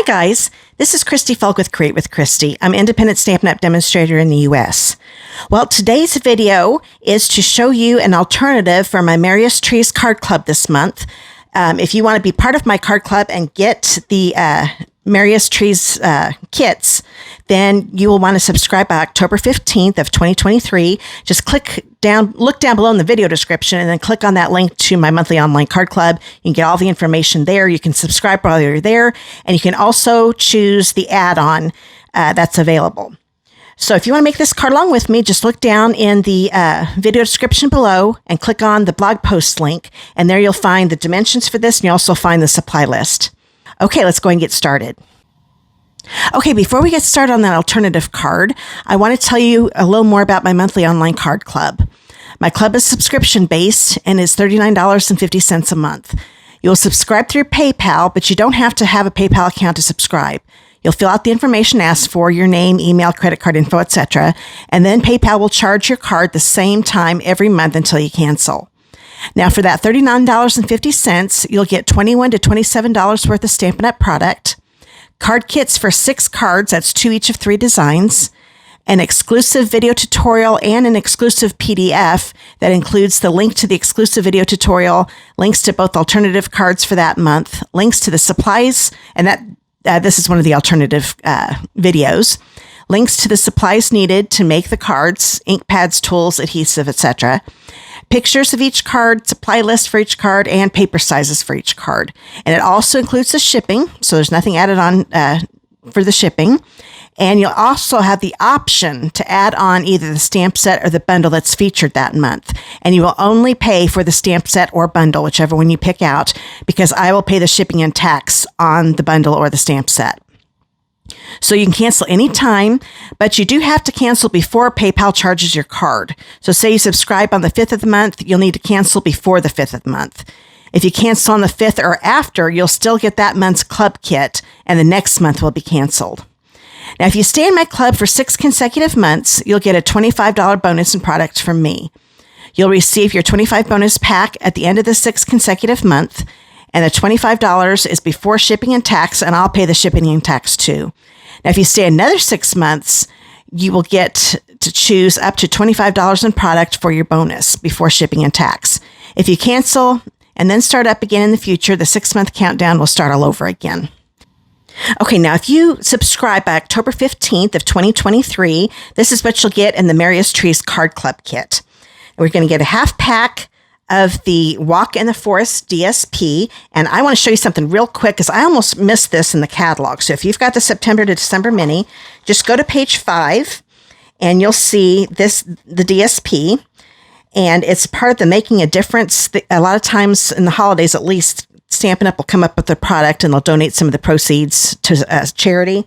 guys, this is Christy Fulk with Create with Christy. I'm independent Stampin' Up! Demonstrator in the US. Well, today's video is to show you an alternative for my Merriest Trees card club this month. If you want to be part of my card club and get the Merriest Trees kits, then you will want to subscribe by October 15th of 2023. Just look down below in the video description and then click on that link to my monthly online card club. You can get all the information there. You can subscribe while you're there, and you can also choose the add-on that's available. So if you want to make this card along with me, just look down in the video description below and click on the blog post link, and there you'll find the dimensions for this, and you'll also find the supply list. Okay, let's go and get started. Okay, before we get started on that alternative card, I want to tell you a little more about my monthly online card club. My club is subscription-based and is $39.50 a month. You'll subscribe through PayPal, but you don't have to have a PayPal account to subscribe. You'll fill out the information asked for, your name, email, credit card info, etc., and then PayPal will charge your card the same time every month until you cancel. Now, for that $39.50, you'll get $21 to $27 worth of Stampin' Up! Product, card kits for 6 cards, that's 2 each of 3 designs, an exclusive video tutorial, and an exclusive PDF that includes the link to the exclusive video tutorial, links to both alternative cards for that month, links to the supplies, and this is one of the alternative videos, links to the supplies needed to make the cards, ink pads, tools, adhesive, etc., pictures of each card, supply list for each card, and paper sizes for each card. And it also includes the shipping, so there's nothing added on for the shipping. And you'll also have the option to add on either the stamp set or the bundle that's featured that month. And you will only pay for the stamp set or bundle, whichever one you pick out, because I will pay the shipping and tax on the bundle or the stamp set. So you can cancel anytime, but you do have to cancel before PayPal charges your card. So say you subscribe on the 5th of the month, you'll need to cancel before the 5th of the month. If you cancel on the 5th or after, you'll still get that month's club kit, and the next month will be canceled. Now, if you stay in my club for 6 consecutive months, you'll get a $25 bonus in product from me. You'll receive your $25 bonus pack at the end of the 6th consecutive month, and the $25 is before shipping and tax, and I'll pay the shipping and tax too. Now, if you stay another 6 months, you will get to choose up to $25 in product for your bonus before shipping and tax. If you cancel and then start up again in the future, the 6-month countdown will start all over again. Okay, now if you subscribe by October 15th of 2023, this is what you'll get in the Merriest Trees Card Club kit. We're going to get a half pack of the Walk in the Forest DSP, and I want to show you something real quick because I almost missed this in the catalog. So if you've got the September to December mini, just go to page 5 and you'll see the DSP, and it's part of the Making a Difference. A lot of times in the holidays, at least, Stampin' Up! Will come up with the product and they'll donate some of the proceeds to charity.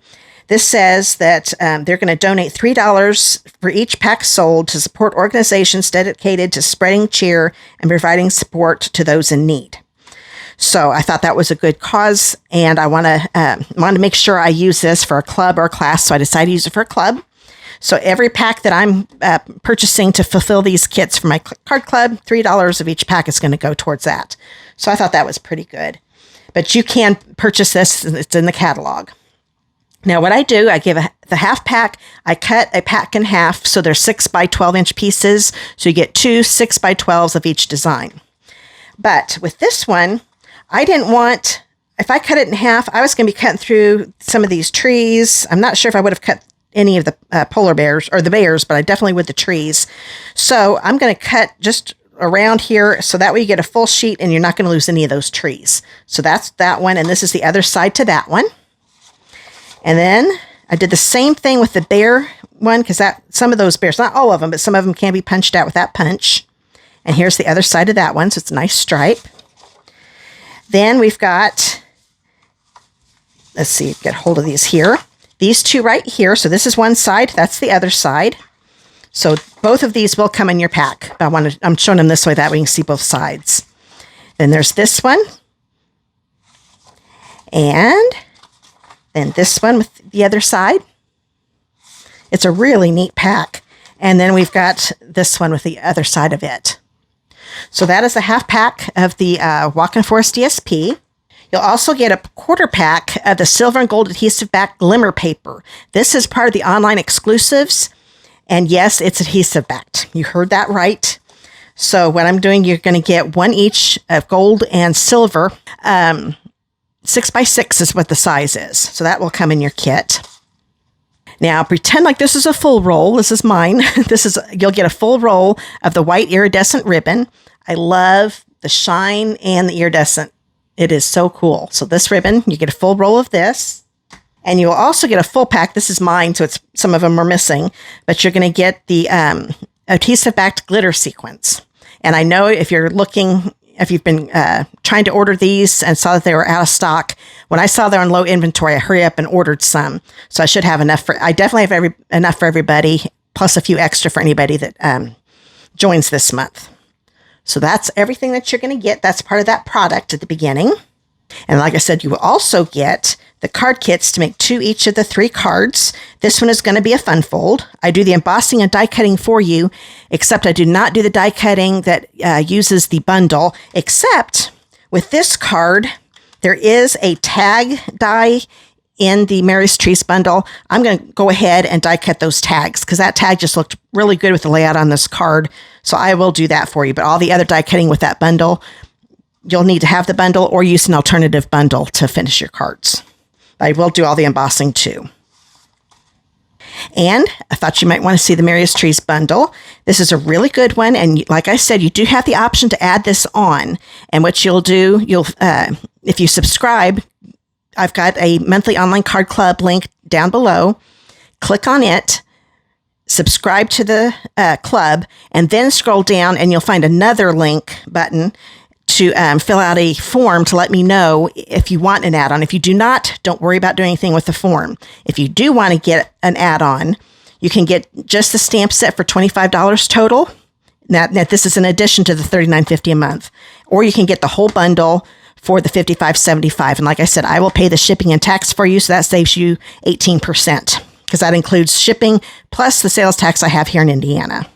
This says that they're going to donate $3 for each pack sold to support organizations dedicated to spreading cheer and providing support to those in need. So I thought that was a good cause, and I want to make sure I use this for a club or a class, so I decided to use it for a club. So every pack that I'm purchasing to fulfill these kits for my card club, $3 of each pack is going to go towards that. So I thought that was pretty good. But you can purchase this. It's in the catalog. Now, what I do, I give the half pack, I cut a pack in half, so they're 6 by 12 inch pieces, so you get 2 6 by 12s of each design. But with this one, I didn't want, if I cut it in half, I was going to be cutting through some of these trees. I'm not sure if I would have cut any of the polar bears, or the bears, but I definitely would the trees. So I'm going to cut just around here, so that way you get a full sheet and you're not going to lose any of those trees. So that's that one, and this is the other side to that one. And then I did the same thing with the bear one, because some of those bears, not all of them, but some of them can be punched out with that punch. And here's the other side of that one, so it's a nice stripe. Then we've got, let's see, get hold of these here. These 2 right here, so this is one side, that's the other side. So both of these will come in your pack. I'm showing them this way, that way you can see both sides. Then there's this one. And then this one with the other side. It's a really neat pack. And then we've got this one with the other side of it. So that is a half pack of the Walk in the Forest DSP. You'll also get a quarter pack of the silver and gold adhesive-backed Glimmer paper. This is part of the online exclusives. And yes, it's adhesive-backed. You heard that right. So what I'm doing, you're going to get one each of gold and silver. 6x6 is what the size is. So that will come in your kit. Now pretend like this is a full roll. This is mine. You'll get a full roll of the white iridescent ribbon. I love the shine and the iridescent. It is so cool. So this ribbon, you get a full roll of this. And you'll also get a full pack. This is mine, so some of them are missing. But you're going to get the Adhesive-Backed Glitter Sequins. And I know if you've been trying to order these and saw that they were out of stock, when I saw they're on low inventory, I hurry up and ordered some. So I should have enough I definitely have enough for everybody, plus a few extra for anybody that joins this month. So that's everything that you're going to get. That's part of that product at the beginning. And like I said, you will also get the card kits to make 2 each of the 3 cards. This one is going to be a fun fold. I do the embossing and die cutting for you, except I do not do the die cutting that uses the bundle, except with this card, there is a tag die in the Merriest Trees Bundle. I'm going to go ahead and die cut those tags because that tag just looked really good with the layout on this card. So I will do that for you. But all the other die cutting with that bundle, you'll need to have the bundle or use an alternative bundle to finish your cards. I will do all the embossing too. And I thought you might want to see the Merriest Trees Bundle. This is a really good one. And like I said, you do have the option to add this on. And what you'll do, if you subscribe, I've got a monthly online card club link down below. Click on it, subscribe to the club, and then scroll down and you'll find another link button to fill out a form to let me know if you want an add-on. If you do not, don't worry about doing anything with the form. If you do want to get an add-on, you can get just the stamp set for $25 total. Now, this is in addition to the $39.50 a month. Or you can get the whole bundle for the $55.75. And like I said, I will pay the shipping and tax for you, so that saves you 18%, because that includes shipping plus the sales tax I have here in Indiana.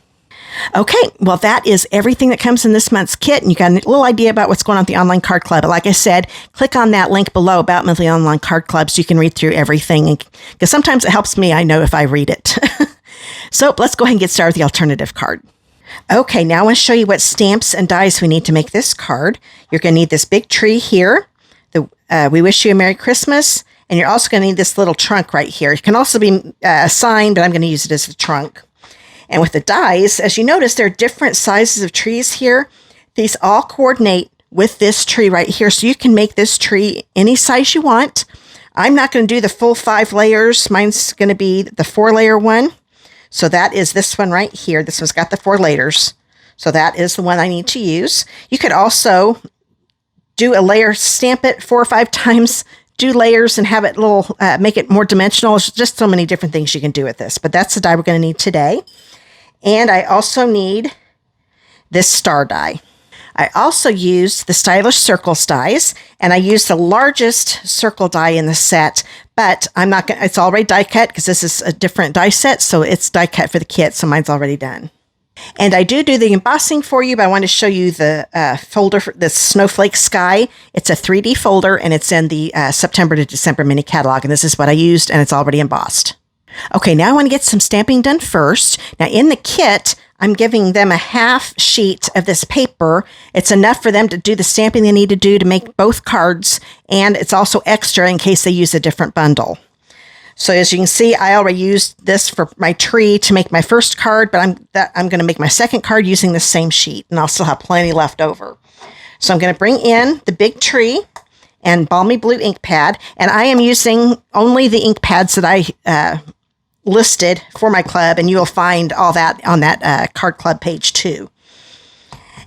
Okay, well, that is everything that comes in this month's kit, and you got a little idea about what's going on at the Online Card Club. But like I said, click on that link below about Monthly Online Card Club so you can read through everything, because sometimes it helps me, I know, if I read it. So let's go ahead and get started with the alternative card. Okay, now I want to show you what stamps and dies we need to make this card. You're going to need this big tree here, the We Wish You a Merry Christmas, and you're also going to need this little trunk right here. It can also be a sign, but I'm going to use it as a trunk. And with the dies, as you notice, there are different sizes of trees here. These all coordinate with this tree right here, so you can make this tree any size you want. I'm not going to do the full 5 layers. Mine's going to be the 4-layer one. So that is this one right here. This one's got the 4 layers. So that is the one I need to use. You could also do a layer, stamp it 4 or 5 times, do layers and have it make it more dimensional. There's just so many different things you can do with this. But that's the die we're going to need today. And I also need this star die. I also use the Stylish Circles dies, and I use the largest circle die in the set, but I'm not going to, it's already die cut because this is a different die set, so it's die cut for the kit, so mine's already done. And I do the embossing for you, but I want to show you the folder for the Snowflake Sky. It's a 3D folder, and it's in the September to December mini catalog, and this is what I used, and it's already embossed. Okay, now I want to get some stamping done first. Now in the kit, I'm giving them a half sheet of this paper. It's enough for them to do the stamping they need to do to make both cards, and it's also extra in case they use a different bundle. So as you can see, I already used this for my tree to make my first card, but I'm going to make my second card using the same sheet, and I'll still have plenty left over. So I'm going to bring in the big tree and Balmy Blue ink pad, and I am using only the ink pads that I listed for my club, and you will find all that on that card club page too.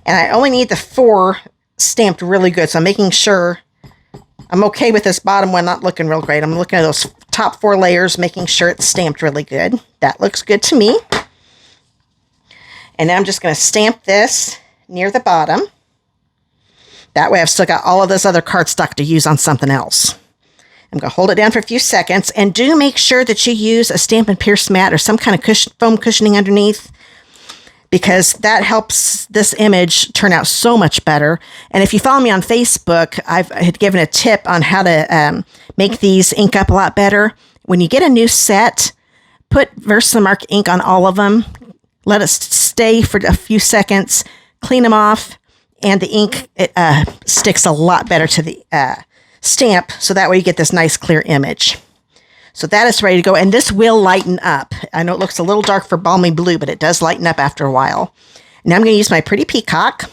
And I only need the 4 stamped really good, so I'm making sure I'm okay with this bottom one not looking real great. I'm looking at those top 4 layers, making sure it's stamped really good. That looks good to me. And now I'm just going to stamp this near the bottom. That way I've still got all of this other cardstock to use on something else. I'm going to hold it down for a few seconds, and do make sure that you use a Stampin' Pierce mat or some kind of foam cushioning underneath. because that helps this image turn out so much better. And if you follow me on Facebook, I had given a tip on how to make these ink up a lot better. When you get a new set, put Versamark ink on all of them. Let it stay for a few seconds. Clean them off. And the ink sticks a lot better to the stamp. So that way you get this nice clear image. So that is ready to go. And this will lighten up. I know it looks a little dark for balmy blue, but it does lighten up after a while. Now I'm going to use my pretty peacock.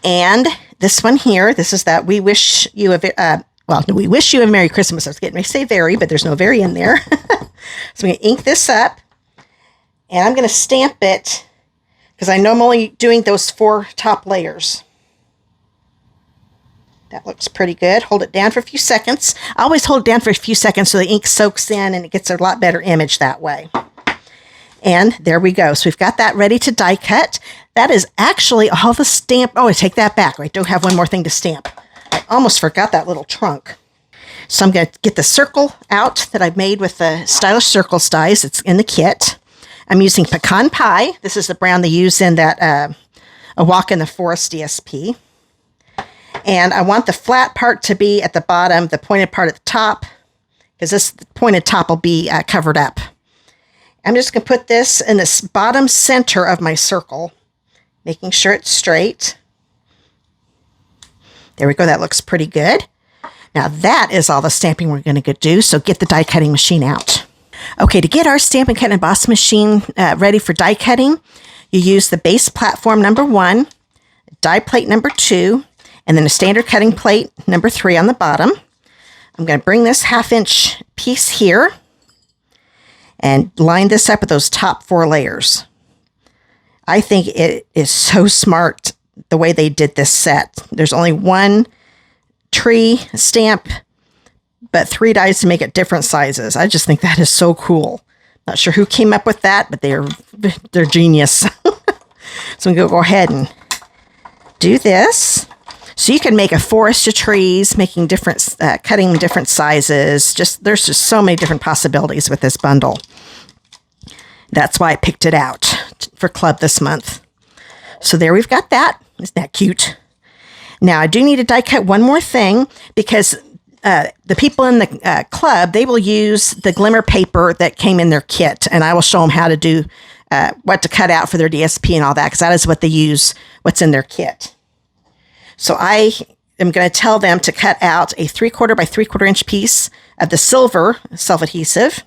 And this one here, this is that We Wish You a... We wish you a Merry Christmas. I was getting ready to say very, but there's no very in there. So I'm going to ink this up. And I'm going to stamp it because I know I'm only doing those 4 top layers. That looks pretty good. Hold it down for a few seconds. I always hold it down for a few seconds so the ink soaks in and it gets a lot better image that way. And there we go. So we've got that ready to die cut. That is actually all the stamp. Oh, I take that back. I do have one more thing to stamp. I almost forgot that little trunk. So I'm going to get the circle out that I've made with the Stylish Circles dies. It's in the kit. I'm using Pecan Pie. This is the brown they use in that A Walk in the Forest DSP. And I want the flat part to be at the bottom, the pointed part at the top, because this pointed top will be covered up. I'm just going to put this in this bottom center of my circle, making sure it's straight. There we go. That looks pretty good. Now that is all the stamping we're going to do, so get the die cutting machine out. Okay, to get our Stampin' Cut and Emboss machine ready for die cutting, you use the base platform number 1, die plate number 2, and then a standard cutting plate number 3 on the bottom. I'm going to bring this 1/2 inch piece here and line this up with those top 4 layers. I think it is so smart the way they did this set. There's only 1 tree stamp, but 3 dies to make it different sizes. I just think that is so cool. Not sure who came up with that, but they're genius. So I'm going to go ahead and do this. So you can make a forest of trees, making different, cutting different sizes. There's just so many different possibilities with this bundle. That's why I picked it out for club this month. So there we've got that. Isn't that cute? Now I do need to die cut one more thing because the people in the club, they will use the Glimmer paper that came in their kit, and I will show them how to do what to cut out for their DSP and all that, because that is what they use, what's in their kit. So I am going to tell them to cut out a 3/4 by 3/4 inch piece of the silver self-adhesive,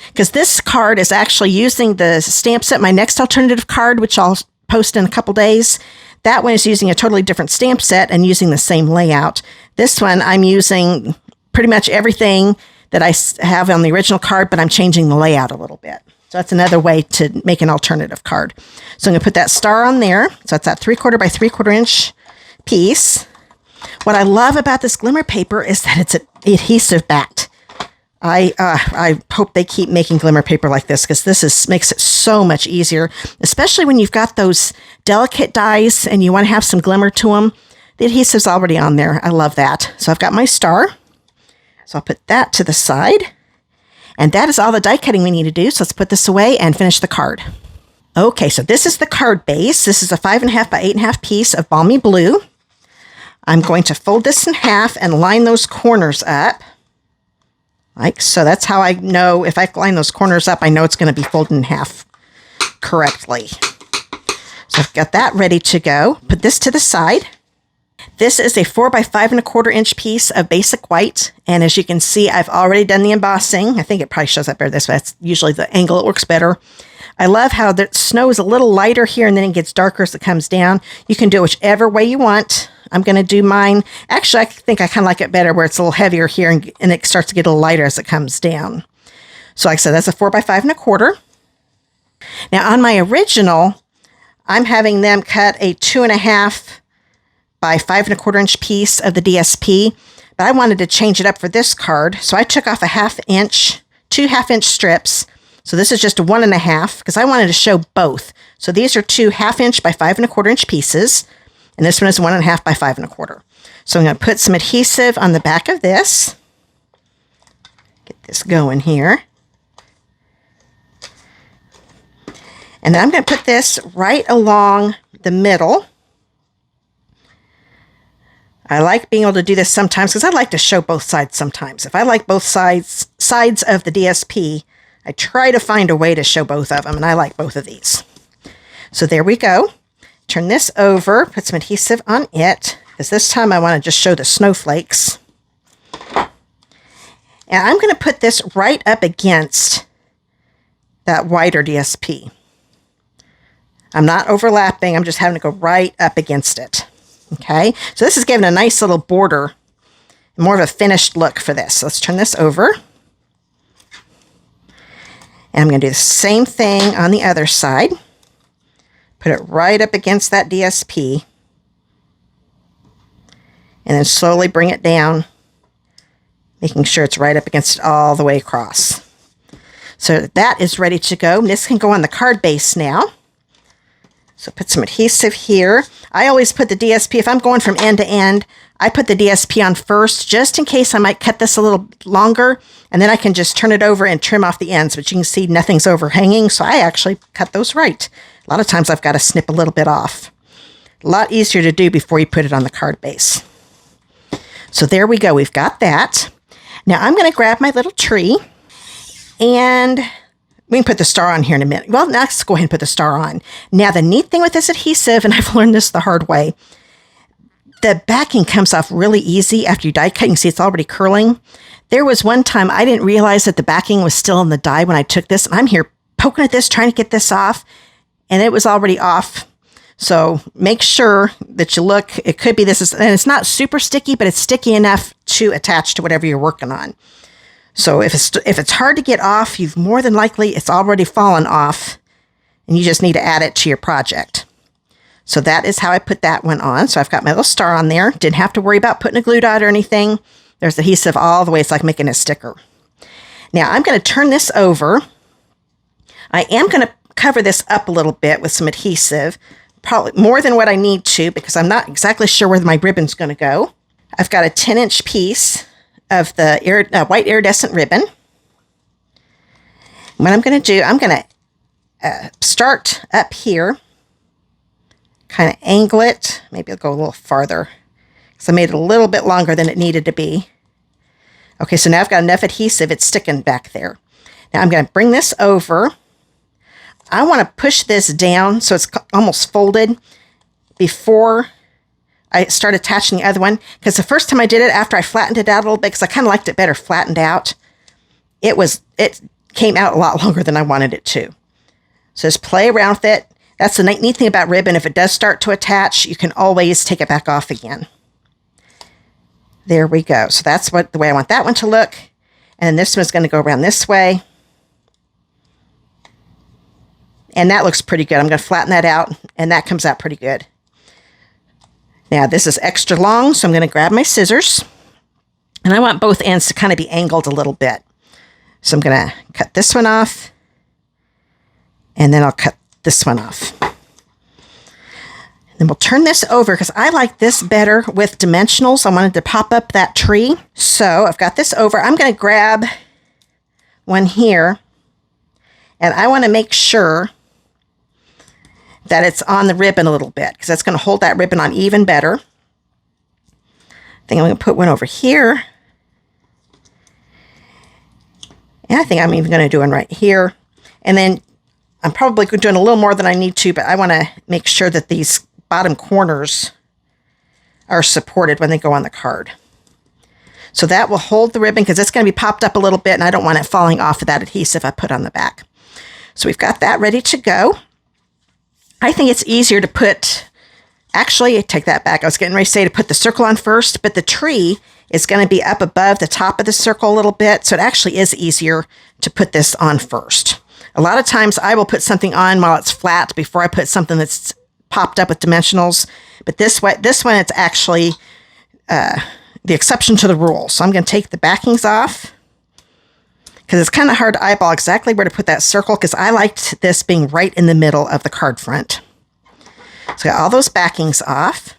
because this card is actually using the stamp set, my next alternative card, which I'll post in a couple days. That one is using a totally different stamp set and using the same layout. This one, I'm using pretty much everything that I have on the original card, but I'm changing the layout a little bit. So that's another way to make an alternative card. So I'm going to put that star on there. So that's that 3/4 by 3/4 inch piece. What I love about this Glimmer paper is that it's adhesive-backed. I hope they keep making Glimmer paper like this, because this makes it so much easier, especially when you've got those delicate dies and you want to have some glimmer to them. The adhesive's already on there. I love that. So I've got my star. So I'll put that to the side. And that is all the die cutting we need to do. So let's put this away and finish the card. Okay, so this is the card base. This is a 5.5 by 8.5 piece of balmy blue. I'm going to fold this in half and line those corners up. Like so. That's how I know if I line those corners up, I know it's going to be folded in half correctly. So I've got that ready to go. Put this to the side. This is a 4 by 5.25 inch piece of basic white. And as you can see, I've already done the embossing. I think it probably shows up better this way. That's usually the angle. It works better. I love how the snow is a little lighter here and then it gets darker as it comes down. You can do it whichever way you want. I'm going to do mine. Actually, I think I kind of like it better where it's a little heavier here and it starts to get a little lighter as it comes down. So like I said, that's a 4 by 5.25. Now on my original, I'm having them cut a 2.5 by 5.25 inch piece of the DSP, but I wanted to change it up for this card. So I took off a 1/2 inch, 2 1/2 inch strips. So this is just a 1.5 because I wanted to show both. So these are 2 1/2 inch by 5.25 inch pieces. And this one is 1.5 by 5.25. So I'm going to put some adhesive on the back of this. Get this going here. And then I'm going to put this right along the middle. I like being able to do this sometimes because I like to show both sides sometimes. If I like both sides of the DSP, I try to find a way to show both of them, and I like both of these. So there we go. Turn this over, put some adhesive on it, because this time I want to just show the snowflakes. And I'm going to put this right up against that wider DSP. I'm not overlapping, I'm just having to go right up against it. Okay, so this is giving a nice little border, more of a finished look for this. So let's turn this over. And I'm going to do the same thing on the other side. Put it right up against that DSP. And then slowly bring it down, making sure it's right up against it all the way across. So that is ready to go. This can go on the card base now. So put some adhesive here. I always put the DSP, if I'm going from end to end, I put the DSP on first, just in case I might cut this a little longer, and then I can just turn it over and trim off the ends, but you can see nothing's overhanging, so I actually cut those right. A lot of times I've got to snip a little bit off. A lot easier to do before you put it on the card base. So there we go, we've got that. Now I'm going to grab my little tree, and we can put the star on here in a minute. Well, let's go ahead and put the star on. Now, the neat thing with this adhesive, and I've learned this the hard way, the backing comes off really easy after you die cut. You can see it's already curling. There was one time I didn't realize that the backing was still in the die when I took this. And I'm here poking at this, trying to get this off, and it was already off. So make sure that you look. It could be this is, and it's not super sticky, but it's sticky enough to attach to whatever you're working on. So if it's hard to get off, you've more than likely it's already fallen off, and you just need to add it to your project. So that is how I put that one on. So I've got my little star on there. Didn't have to worry about putting a glue dot or anything. There's adhesive all the way. It's like making a sticker. Now I'm going to turn this over. I am going to cover this up a little bit with some adhesive, probably more than what I need to, because I'm not exactly sure where my ribbon's going to go. I've got a 10-inch piece of the white iridescent ribbon. What I'm going to do, I'm going to start up here, kind of angle it. Maybe I'll go a little farther, because I made it a little bit longer than it needed to be. Okay, so now I've got enough adhesive, it's sticking back there. Now I'm going to bring this over. I want to push this down so it's almost folded before I start attaching the other one, because the first time I did it, after I flattened it out a little bit, because I kind of liked it better flattened out, it came out a lot longer than I wanted it to. So just play around with it. That's the neat thing about ribbon. If it does start to attach, you can always take it back off again. There we go. So that's the way I want that one to look. And then this one's going to go around this way. And that looks pretty good. I'm going to flatten that out, and that comes out pretty good. Now, this is extra long, so I'm going to grab my scissors. And I want both ends to kind of be angled a little bit. So I'm going to cut this one off. And then I'll cut this one off. Then we'll turn this over, because I like this better with dimensionals. I wanted to pop up that tree. So I've got this over. I'm going to grab one here. And I want to make sure that it's on the ribbon a little bit, because that's going to hold that ribbon on even better. I think I'm going to put one over here. And I think I'm even going to do one right here. And then I'm probably doing a little more than I need to, but I want to make sure that these bottom corners are supported when they go on the card. So that will hold the ribbon, because it's going to be popped up a little bit, and I don't want it falling off of that adhesive I put on the back. So we've got that ready to go. I think it's easier to put, actually, I take that back. I was getting ready to say to put the circle on first, but the tree is going to be up above the top of the circle a little bit, so it actually is easier to put this on first. A lot of times I will put something on while it's flat before I put something that's popped up with dimensionals, but this one it's actually the exception to the rule. So I'm going to take the backings off, because it's kind of hard to eyeball exactly where to put that circle, because I liked this being right in the middle of the card front. So I got all those backings off.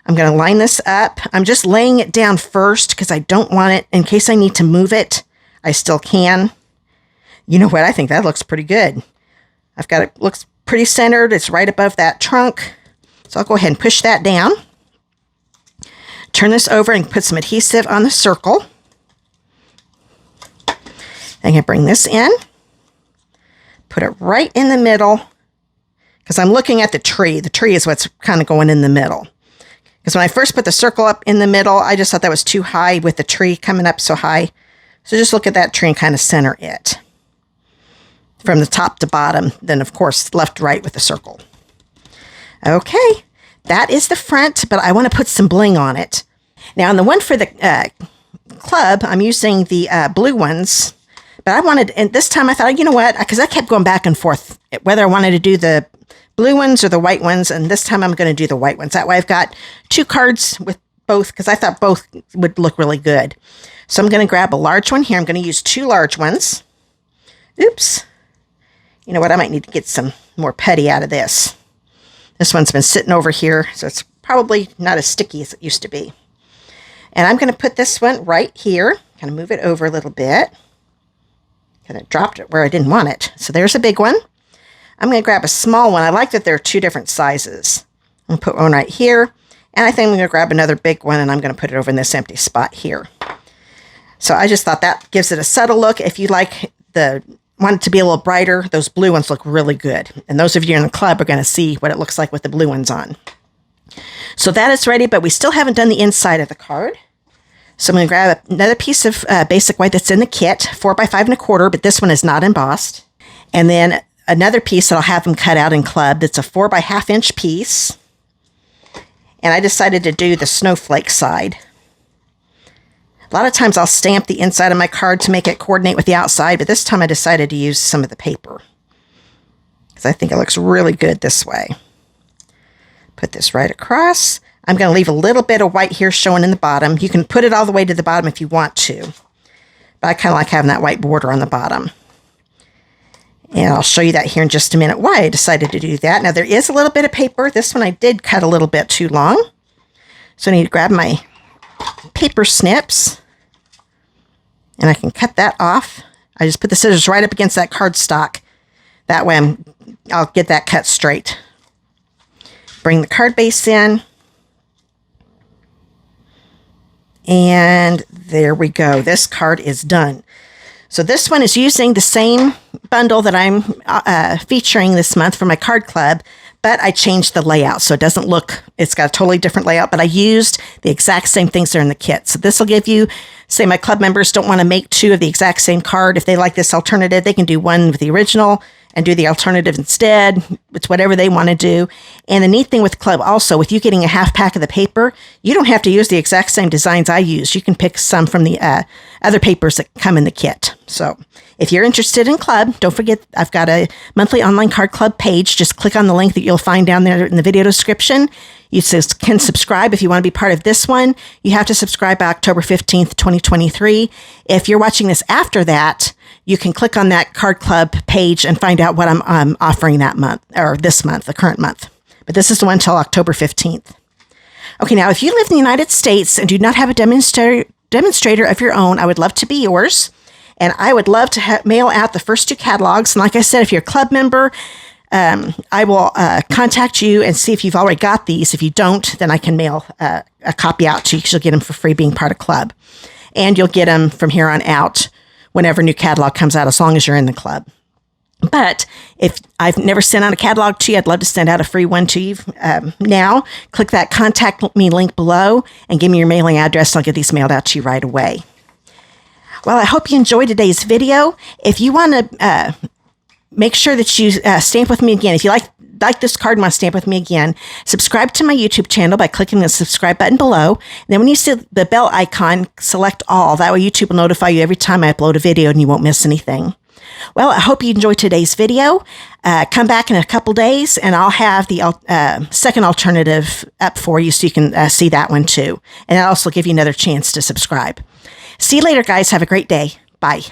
I'm going to line this up. I'm just laying it down first, because I don't want it, in case I need to move it, I still can. You know what? I think that looks pretty good. I've got it, looks pretty centered. It's right above that trunk. So I'll go ahead and push that down. Turn this over and put some adhesive on the circle. Then I bring this in. Put it right in the middle. Because I'm looking at the tree. The tree is what's kind of going in the middle. Because when I first put the circle up in the middle, I just thought that was too high with the tree coming up so high. So just look at that tree and kind of center it. From the top to bottom, then of course left to right with the circle. Okay, that is the front, but I want to put some bling on it. Now on the one for the club, I'm using the blue ones. But I wanted, and this time I thought, you know what, because I kept going back and forth, whether I wanted to do the blue ones or the white ones, and this time I'm going to do the white ones. That way I've got 2 cards with both, because I thought both would look really good. So I'm going to grab a large one here. I'm going to use 2 large ones. Oops. You know what, I might need to get some more putty out of this. This one's been sitting over here, so it's probably not as sticky as it used to be. And I'm going to put this one right here, kind of move it over a little bit. And it dropped it where I didn't want it. So there's a big one. I'm going to grab a small one. I like that there are 2 different sizes. I'm going to put one right here. And I think I'm going to grab another big one, and I'm going to put it over in this empty spot here. So I just thought that gives it a subtle look. If you want it to be a little brighter, those blue ones look really good. And those of you in the club are going to see what it looks like with the blue ones on. So that is ready, but we still haven't done the inside of the card. So I'm going to grab another piece of basic white that's in the kit, 4x5 1/4, but this one is not embossed. And then another piece that I'll have them cut out in club that's a 4x1/2 inch piece. And I decided to do the snowflake side. A lot of times I'll stamp the inside of my card to make it coordinate with the outside, but this time I decided to use some of the paper because I think it looks really good this way. Put this right across. I'm going to leave a little bit of white here showing in the bottom. You can put it all the way to the bottom if you want to, but I kind of like having that white border on the bottom. And I'll show you that here in just a minute why I decided to do that. Now there is a little bit of paper. This one I did cut a little bit too long. So I need to grab my paper snips and I can cut that off. I just put the scissors right up against that cardstock. That way I'll get that cut straight. Bring the card base in. And there we go. This card is done. So this one is using the same bundle that I'm featuring this month for my card club, but I changed the layout so it doesn't look, it's got a totally different layout, but I used the exact same things that are in the kit. So this will give you, say my club members don't want to make 2 of the exact same card. If they like this alternative, they can do one with the original and do the alternative instead. It's whatever they want to do. And the neat thing with club also, with you getting a 1/2 pack of the paper, you don't have to use the exact same designs I use. You can pick some from the other papers that come in the kit. So if you're interested in club, don't forget I've got a monthly online card club page. Just click on the link that you'll find down there in the video description. You can subscribe if you want to be part of this one. You have to subscribe by October 15th, 2023. If you're watching this after that, you can click on that card club page and find out what I'm offering that month, or this month, the current month. But this is the one until October 15th. Okay, now if you live in the United States and do not have a demonstrator of your own, I would love to be yours. And I would love to mail out the first 2 catalogs. And like I said, if you're a club member, I will contact you and see if you've already got these. If you don't, then I can mail a copy out to you because you'll get them for free being part of club. And you'll get them from here on out whenever a new catalog comes out, as long as you're in the club. But if I've never sent out a catalog to you, I'd love to send out a free one to you now. Click that contact me link below and give me your mailing address. I'll get these mailed out to you right away. Well, I hope you enjoyed today's video. If you want to make sure that you stamp with me again, if you like this card and want to stamp with me again, subscribe to my YouTube channel by clicking the subscribe button below. And then when you see the bell icon, select all. That way YouTube will notify you every time I upload a video and you won't miss anything. Well, I hope you enjoyed today's video. Come back in a couple days and I'll have the second alternative up for you so you can see that one too. And I'll also give you another chance to subscribe. See you later, guys. Have a great day. Bye.